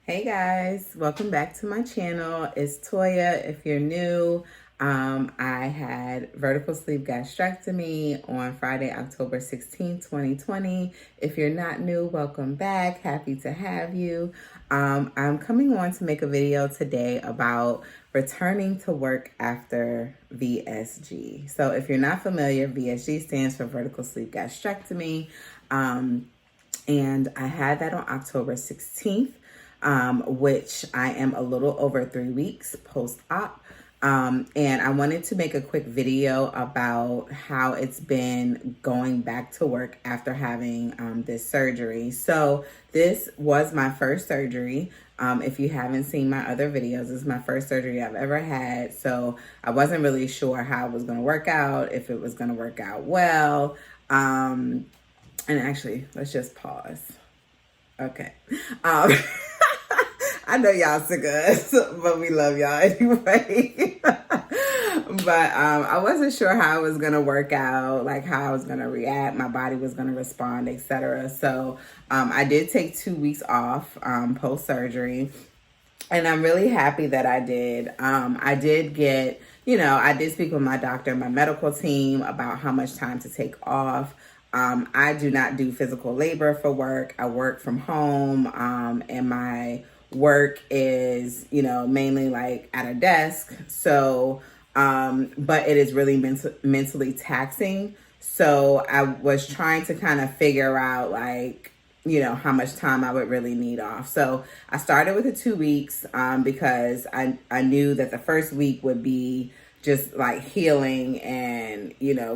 Hey guys, welcome back to my channel. It's Toya. If you're new, I had vertical sleeve gastrectomy on Friday, October 16th, 2020. If you're not new, welcome back. Happy to have you. I'm coming on to make a video today about returning to work after VSG. So if you're not familiar, VSG stands for vertical sleeve gastrectomy. And I had that on October 16th. Which I am a little over 3 weeks post-op. And I wanted to make a quick video about how it's been going back to work after having this surgery. So this was my first surgery. If you haven't seen my other videos, this is my first surgery I've ever had. So I wasn't really sure how it was going to work out, if it was going to work out well. And actually, let's just pause. Okay. I know y'all sick of us, but we love y'all anyway. But I wasn't sure how it was going to work out, like how I was going to react, my body was going to respond, etc. So I did take 2 weeks off post-surgery, and I'm really happy that I did. I did get, I did speak with my doctor and my medical team about how much time to take off. I do not do physical labor for work. I work from home, and my work is, mainly like at a desk. So, but it is really mentally taxing. So I was trying to kind of figure out like, how much time I would really need off. So I started with the 2 weeks, because I knew that the first week would be just like healing and,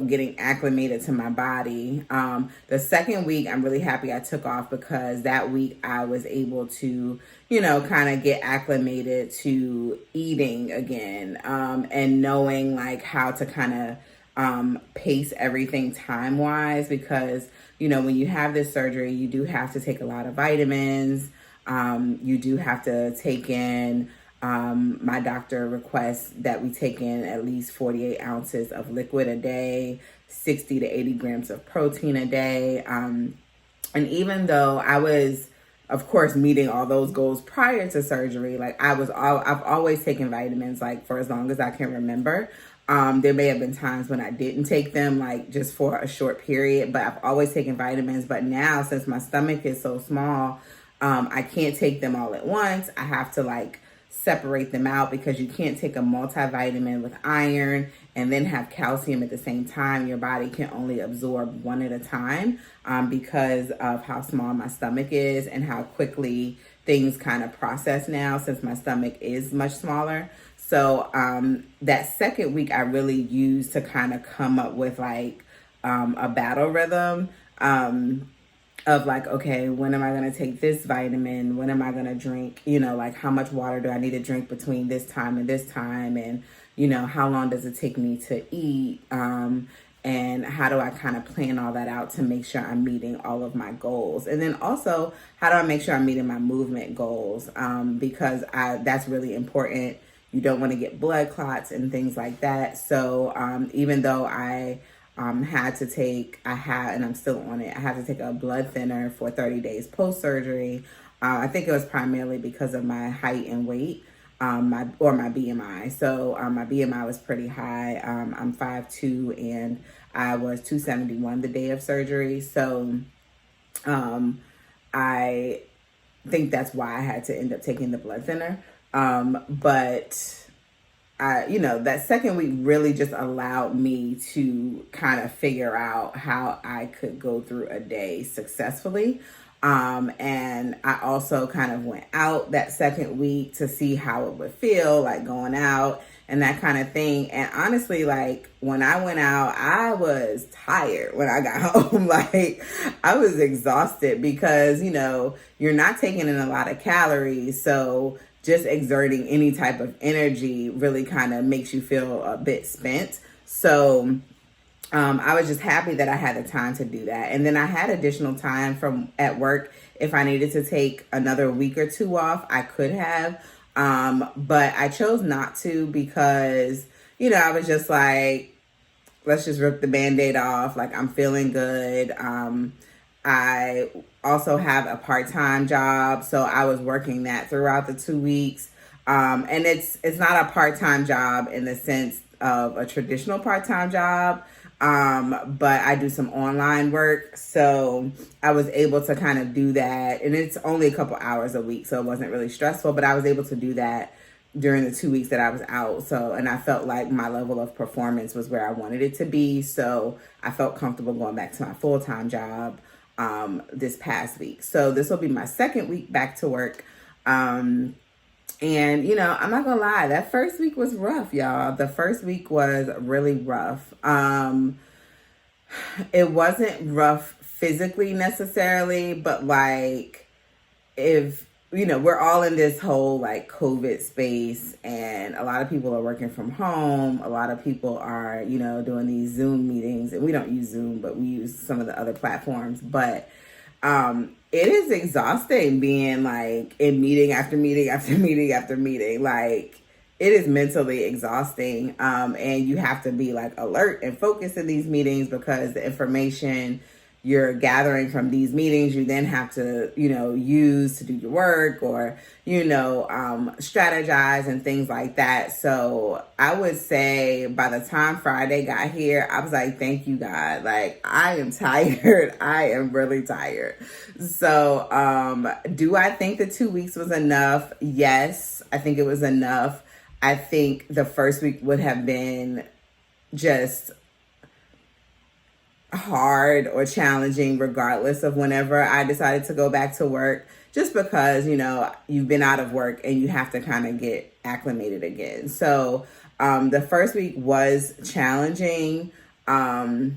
getting acclimated to my body. The second week, I'm really happy I took off because that week I was able to, kind of get acclimated to eating again, and knowing like how to kind of pace everything time wise, because, when you have this surgery, you do have to take a lot of vitamins. You do have to take in, my doctor requests that we take in at least 48 ounces of liquid a day, 60 to 80 grams of protein a day. And even though I was, of course, meeting all those goals prior to surgery, like I've always taken vitamins like for as long as I can remember. There may have been times when I didn't take them, like just for a short period, but I've always taken vitamins. But now, since my stomach is so small, I can't take them all at once. I have to like separate them out because you can't take a multivitamin with iron and then have calcium at the same time. Your body can only absorb one at a time, because of how small my stomach is and how quickly things kind of process now since my stomach is much smaller. So that second week I really used to kind of come up with like a battle rhythm. Of like, okay, when am I going to take this vitamin? When am I going to drink? Like how much water do I need to drink between this time and this time? And, how long does it take me to eat? And how do I kind of plan all that out to make sure I'm meeting all of my goals? And then also, how do I make sure I'm meeting my movement goals? Because that's really important. You don't want to get blood clots and things like that. So even though I had to take, and I'm still on it, I had to take a blood thinner for 30 days post-surgery. I think it was primarily because of my height and weight, my BMI. So my BMI was pretty high. I'm 5'2", and I was 271 the day of surgery. So I think that's why I had to end up taking the blood thinner. But that second week really just allowed me to kind of figure out how I could go through a day successfully. And I also kind of went out that second week to see how it would feel like going out and that kind of thing. And honestly, like when I went out, I was tired when I got home. Like I was exhausted because, you're not taking in a lot of calories. So just exerting any type of energy really kind of makes you feel a bit spent. So I was just happy that I had the time to do that. And then I had additional time from at work. If I needed to take another week or two off, I could have. But I chose not to because, I was just like, let's just rip the Band-Aid off. Like I'm feeling good. I also have a part-time job, so I was working that throughout the 2 weeks. And it's not a part-time job in the sense of a traditional part-time job, but I do some online work, so I was able to kind of do that, and it's only a couple hours a week, so it wasn't really stressful, but I was able to do that during the 2 weeks that I was out. So, and I felt like my level of performance was where I wanted it to be. So I felt comfortable going back to my full-time job this past week. So this will be my second week back to work. And, you know, I'm not gonna lie, that first week was rough, y'all. The first week was really rough. It wasn't rough physically necessarily, but like, if you know, we're all in this whole like COVID space, and a lot of people are working from home. A lot of people are, you know, doing these Zoom meetings, and we don't use Zoom, but we use some of the other platforms. But it is exhausting being like in meeting after meeting after meeting after meeting. Like, it is mentally exhausting. And you have to be like alert and focused in these meetings, because the information you're gathering from these meetings, you then have to, you know, use to do your work, or, you know, strategize and things like that. So I would say by the time Friday got here, I was like, thank you, God. Like, I am tired. I am really tired. So do I think the 2 weeks was enough? Yes, I think it was enough. I think the first week would have been just hard or challenging regardless of whenever I decided to go back to work, just because, you know, you've been out of work and you have to kind of get acclimated again. So the first week was challenging because,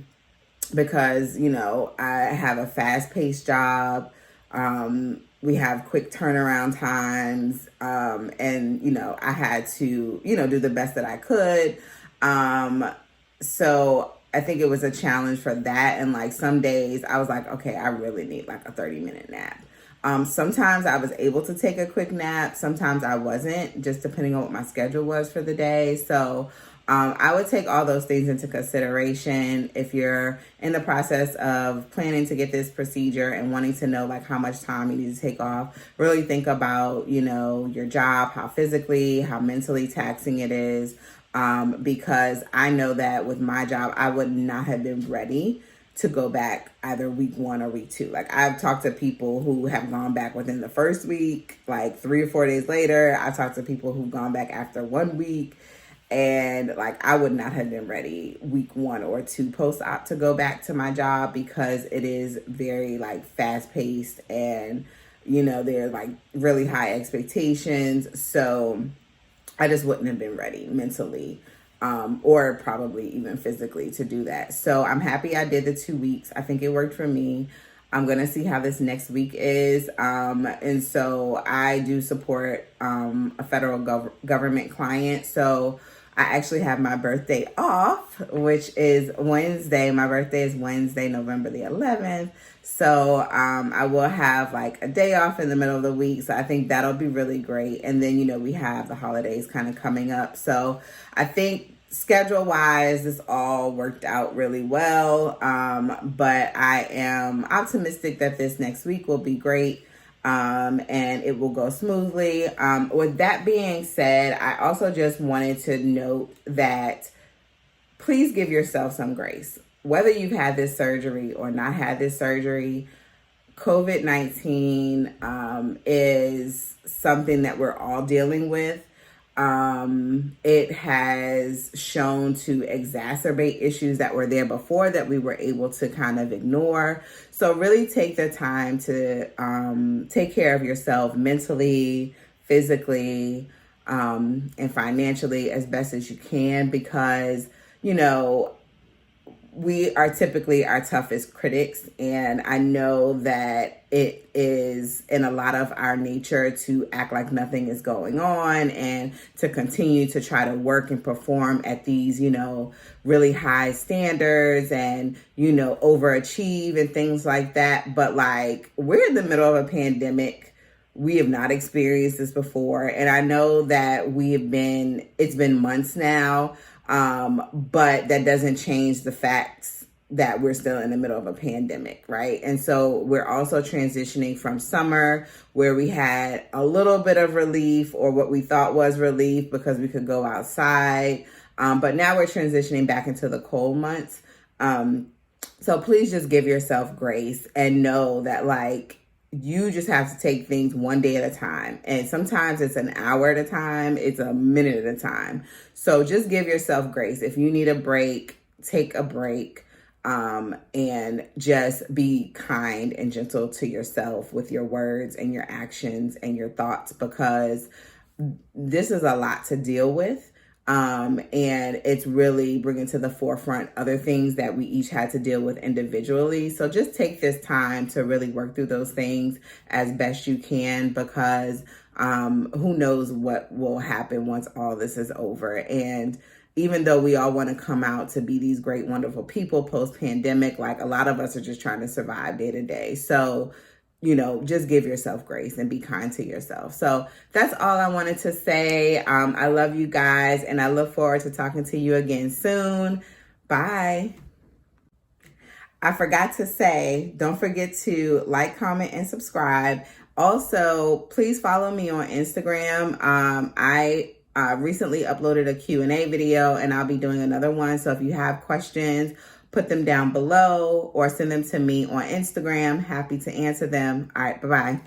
you know, I have a fast-paced job. We have quick turnaround times, and, you know, I had to, you know, do the best that I could. So I think it was a challenge for that. And like some days I was like, okay, I really need like a 30-minute nap. Sometimes I was able to take a quick nap. Sometimes I wasn't, just depending on what my schedule was for the day. So I would take all those things into consideration if you're in the process of planning to get this procedure and wanting to know like how much time you need to take off. Really think about, you know, your job, how physically, how mentally taxing it is. Because I know that with my job, I would not have been ready to go back either week 1 or week 2. Like, I've talked to people who have gone back within the first week, like 3 or 4 days later. I've talked to people who've gone back after 1 week, and like, I would not have been ready week 1 or 2 post-op to go back to my job, because it is very like fast paced, and, you know, there's like really high expectations. So I just wouldn't have been ready mentally, or probably even physically to do that. So I'm happy I did the 2 weeks. I think it worked for me. I'm going to see how this next week is. And so I do support a federal government client. So I actually have my birthday off, which is Wednesday. My birthday is Wednesday, November the 11th. So I will have like a day off in the middle of the week. So I think that'll be really great. And then, you know, we have the holidays kind of coming up. So I think schedule wise, this all worked out really well. But I am optimistic that this next week will be great. And it will go smoothly. With that being said, I also just wanted to note that please give yourself some grace. Whether you've had this surgery or not had this surgery, COVID-19 is something that we're all dealing with. It has shown to exacerbate issues that were there before that we were able to kind of ignore. So really take the time to take care of yourself mentally, physically, and financially as best as you can, because, you know, we are typically our toughest critics, and I know that it is in a lot of our nature to act like nothing is going on and to continue to try to work and perform at these, you know, really high standards and, you know, overachieve and things like that. But like, we're in the middle of a pandemic. We have not experienced this before. And I know that it's been months now. But that doesn't change the facts that we're still in the middle of a pandemic, right? And so we're also transitioning from summer, where we had a little bit of relief, or what we thought was relief because we could go outside. But now we're transitioning back into the cold months. So please just give yourself grace and know that, like, you just have to take things one day at a time. And sometimes it's an hour at a time, it's a minute at a time. So just give yourself grace. If you need a break, take a break. And just be kind and gentle to yourself with your words and your actions and your thoughts, because this is a lot to deal with. And it's really bringing to the forefront other things that we each had to deal with individually. So just take this time to really work through those things as best you can, because who knows what will happen once all this is over. And even though we all want to come out to be these great, wonderful people post-pandemic, like, a lot of us are just trying to survive day to day. So, just give yourself grace and be kind to yourself. So that's all I wanted to say. I love you guys, and I look forward to talking to you again soon. Bye. I forgot to say, don't forget to like, comment, and subscribe. Also, please follow me on Instagram. I recently uploaded a Q&A video, and I'll be doing another one. So if you have questions, put them down below or send them to me on Instagram. Happy to answer them. All right, bye-bye.